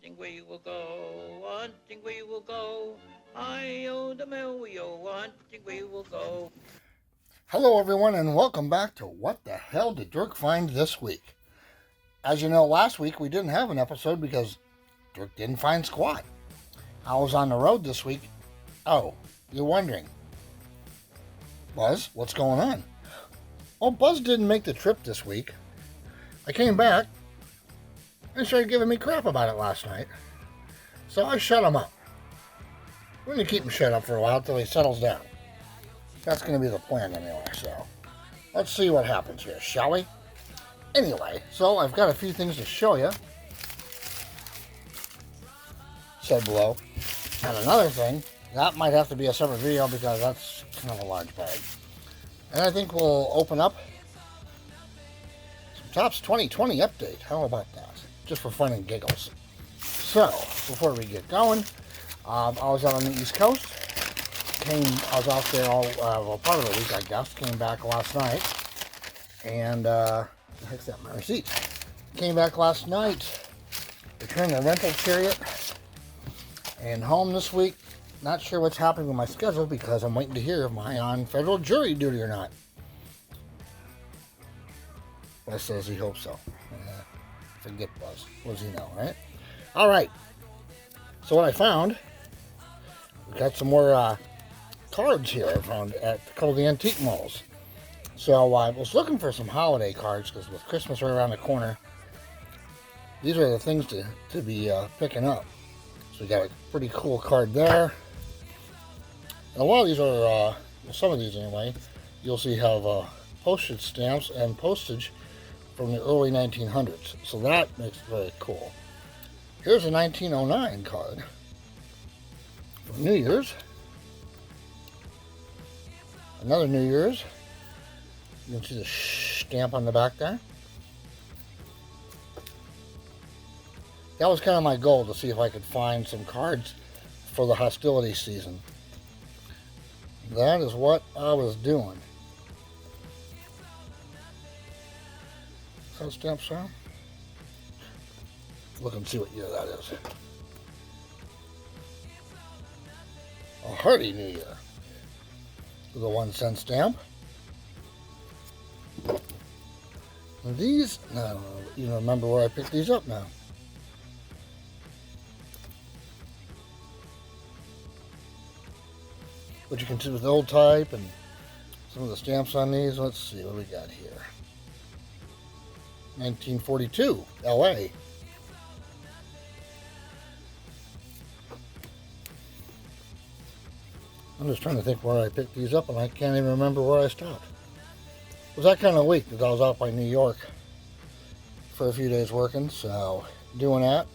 hunting we will go, hunting we will go. I-O the Mario, hunting we will go. Hello everyone and welcome back to What the Hell Did Dirk Find This Week? As you know, last week we didn't have an episode because Dirk didn't find squat. I was on the road this week. Oh, you're wondering. Buzz, what's going on? Well, Buzz didn't make the trip this week. I came back and started giving me crap about it last night. So I shut him up. We're going to keep him shut up for a while until he settles down. That's going to be the plan anyway, so let's see what happens here, shall we? Anyway, so I've got a few things to show you. Said below. And another thing, that might have to be a separate video because that's kind of a large bag. And I think we'll open up some Topps 2020 update. How about that? Just for fun and giggles. So, before we get going, I was out on the East Coast. I was out there part of the week, I guess. Came back last night. And, the heck's that, my receipt? Came back last night. Returned the rental chariot. And home this week. Not sure what's happening with my schedule because I'm waiting to hear if I'm on federal jury duty or not. Buzz says he hopes so. Forget Buzz. What does he know, right? All right. So what I found, we got some more cards here I found at a couple of the antique malls. So I was looking for some holiday cards because with Christmas right around the corner, these are the things to be picking up. So we got a pretty cool card there. And a lot of these are, well, some of these anyway, you'll see have postage stamps and postage from the early 1900s. So that makes it very cool. Here's a 1909 card for New Year's. Another New Year's. You can see the stamp on the back there. That was kind of my goal, to see if I could find some cards for the hostility season. That is what I was doing. Is that a stamp, sir? Look and see what year that is. A hearty New Year. With a 1-cent stamp. And these, I don't even remember where I picked these up now. But you can see with the old type and some of the stamps on these. Let's see what we got here. 1942, LA. I'm just trying to think where I picked these up, and I can't even remember where I stopped. It was that kind of week that I was out by New York for a few days working, so doing that.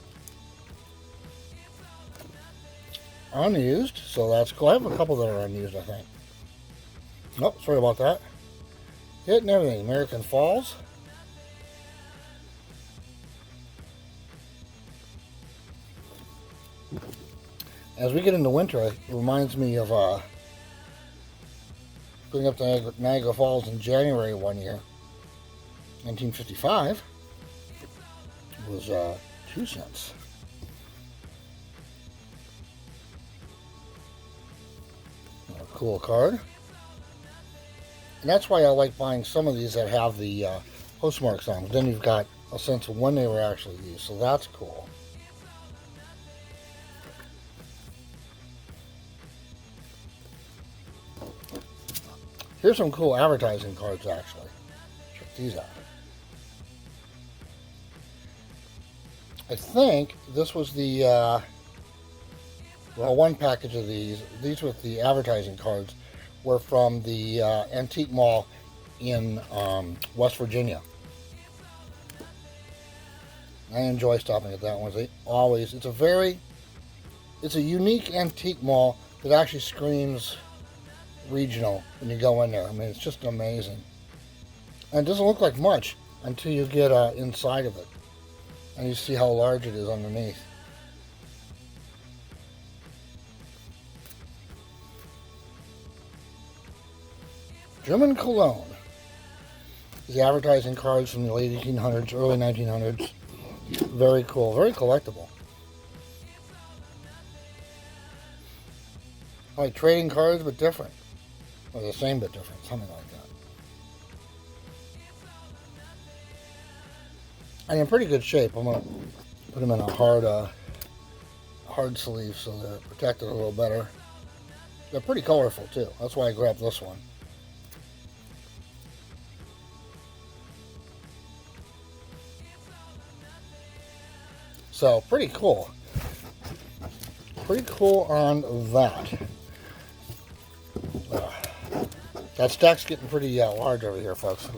Unused, so that's cool. I have a couple that are unused, I think. Nope, sorry about that. Hitting everything. American Falls. As we get into winter, it reminds me of going up to Niagara Falls in January one year. 1955 was 2 cents. A cool card. And that's why I like buying some of these that have the postmarks on them. Then you've got a sense of when they were actually used, so that's cool. Here's some cool advertising cards, actually. Check these out. I think this was the, well, one package of these. These with the advertising cards were from the antique mall in West Virginia. I enjoy stopping at that one. They always, it's a unique antique mall that actually screams regional when you go in there. I mean, it's just amazing. And it doesn't look like much until you get inside of it and you see how large it is underneath. German cologne. The advertising cards from the late 1800s, early 1900s. Very cool, very collectible. Like trading cards, but different. Or the same but different, something like that. And in pretty good shape. I'm going to put them in a hard sleeve so they're protected a little better. They're pretty colorful too. That's why I grabbed this one. So, pretty cool. Pretty cool on that. That stack's getting pretty large over here, folks.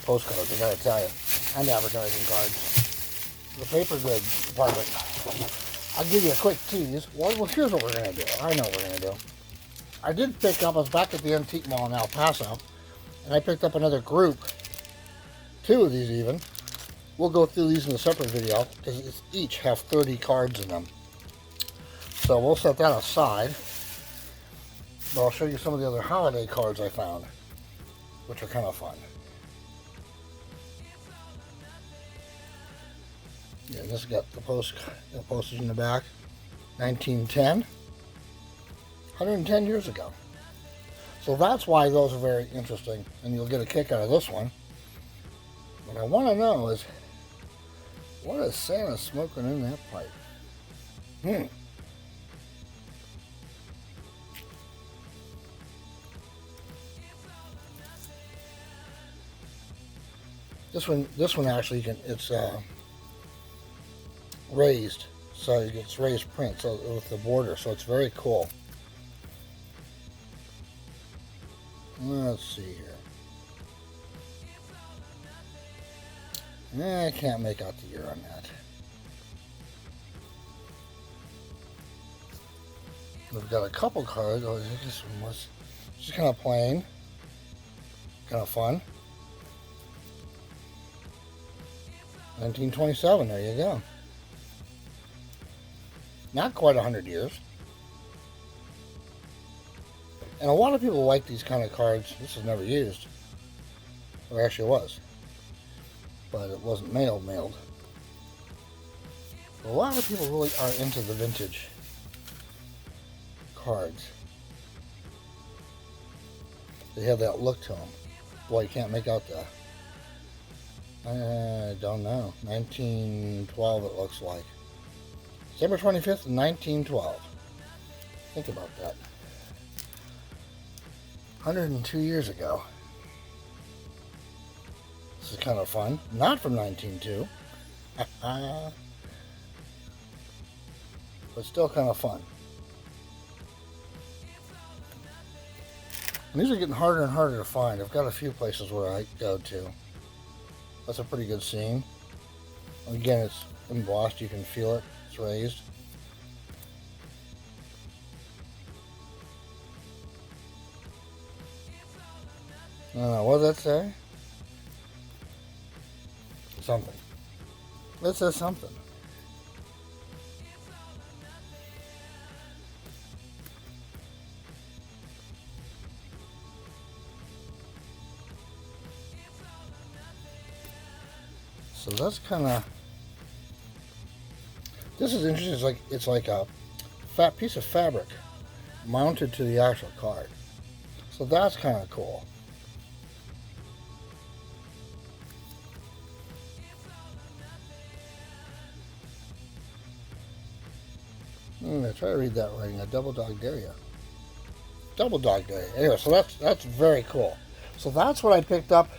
Postcards, I gotta tell you. And advertising cards. The paper goods department. I'll give you a quick tease. Well, here's what we're gonna do. I know what we're gonna do. I did pick up, I was back at the Antique Mall in El Paso, and I picked up another group. 2 of these even. We'll go through these in a separate video, because each have 30 cards in them. So we'll set that aside. But I'll show you some of the other holiday cards I found, which are kind of fun. Yeah, this has got the postage in the back. 1910. 110 years ago. So that's why those are very interesting, and you'll get a kick out of this one. What I want to know is, what is Santa smoking in that pipe? This one actually it's raised, so it's raised print, so with the border, so it's very cool. Let's see here. I can't make out the year on that. We've got a couple cards. Oh, this one was just kind of plain, kind of fun. 1927, there you go. Not quite 100 years. And a lot of people like these kind of cards. This is never used. Or actually it was. But it wasn't mailed. A lot of people really are into the vintage cards. They have that look to them. Boy, you can't make out the... I don't know. 1912 it looks like. December 25th, 1912. Think about that. 102 years ago. This is kind of fun. Not from 1902. But still kind of fun. And these are getting harder and harder to find. I've got a few places where I go to. That's a pretty good scene. Again, it's embossed. You can feel it. It's raised. What does that say? Something. It says something. So that's kind of... This is interesting. It's like a fat piece of fabric mounted to the actual card. So that's kind of cool. Try to read that writing. A double dog dare ya. Double dog dare ya. Anyway, so that's very cool. So that's what I picked up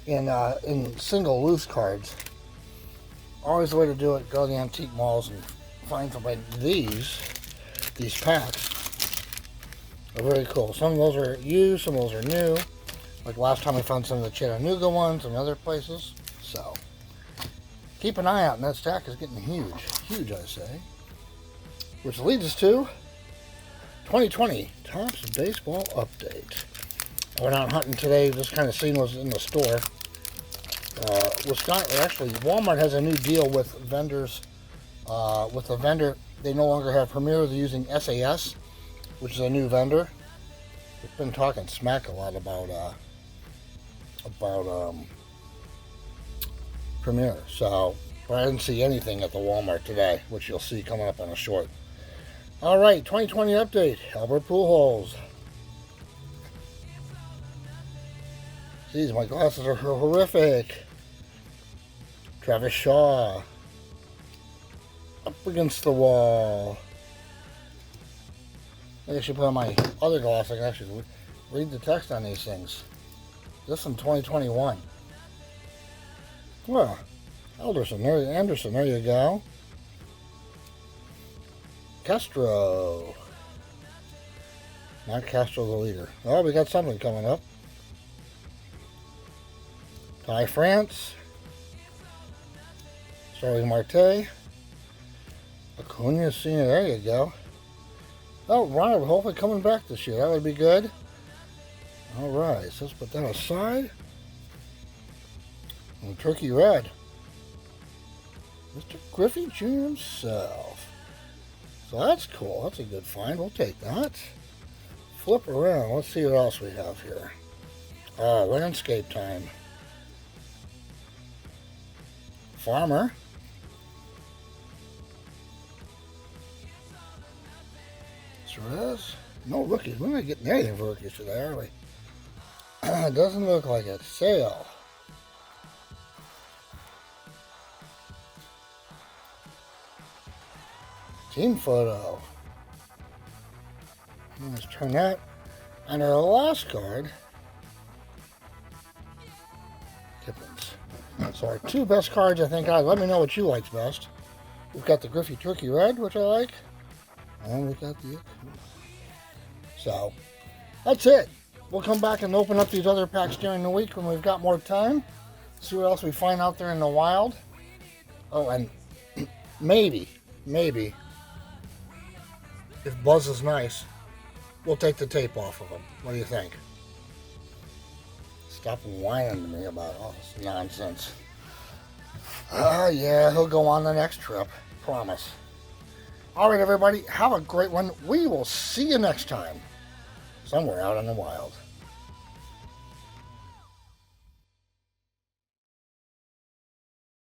in single loose cards. Always the way to do it. Go to the antique malls and find something. These packs are very cool. Some of those are used. Some of those are new. Like last time I found some of the Chattanooga ones and other places. So keep an eye out, and that stack is getting huge, I say. Which leads us to 2020 Topps Baseball Update. I went out hunting today. This kind of scene was in the store. Actually, Walmart has a new deal with vendors. With the vendor, they no longer have Premier. They're using SAS, which is a new vendor. We've been talking smack a lot about Premier. So, but I didn't see anything at the Walmart today, which you'll see coming up on a short. All right, 2020 update. Albert Pujols. Jeez, my glasses are horrific. Travis Shaw. Up against the wall. I should put on my other glasses. I can actually read the text on these things. This in 2021. Well, Anderson, there you go. Castro. Not Castro the leader. Oh, we got something coming up. Ty France. Starling Marte. Acuna Sr. There you go. Oh, Ronald, hopefully coming back this year. That would be good. All right, so let's put that aside. And Turkey Red. Mr. Griffey Jr. himself. So that's cool. That's a good find. We'll take that. Flip around. Let's see what else we have here. Landscape time. Farmer. Suarez. No rookies. We're not getting anything for rookies today, are we? It doesn't look like it. Sale. Team photo. Let's turn that. And our last card. Kipling's. So our two best cards, I think. Let me know what you like best. We've got the Griffey Turkey Red, which I like. And we've got the... So, that's it. We'll come back and open up these other packs during the week when we've got more time. See what else we find out there in the wild. Oh, and maybe, if Buzz is nice, we'll take the tape off of him. What do you think? Stop whining to me about all this nonsense. Yeah, he'll go on the next trip. Promise. All right, everybody, have a great one. We will see you next time, somewhere out in the wild.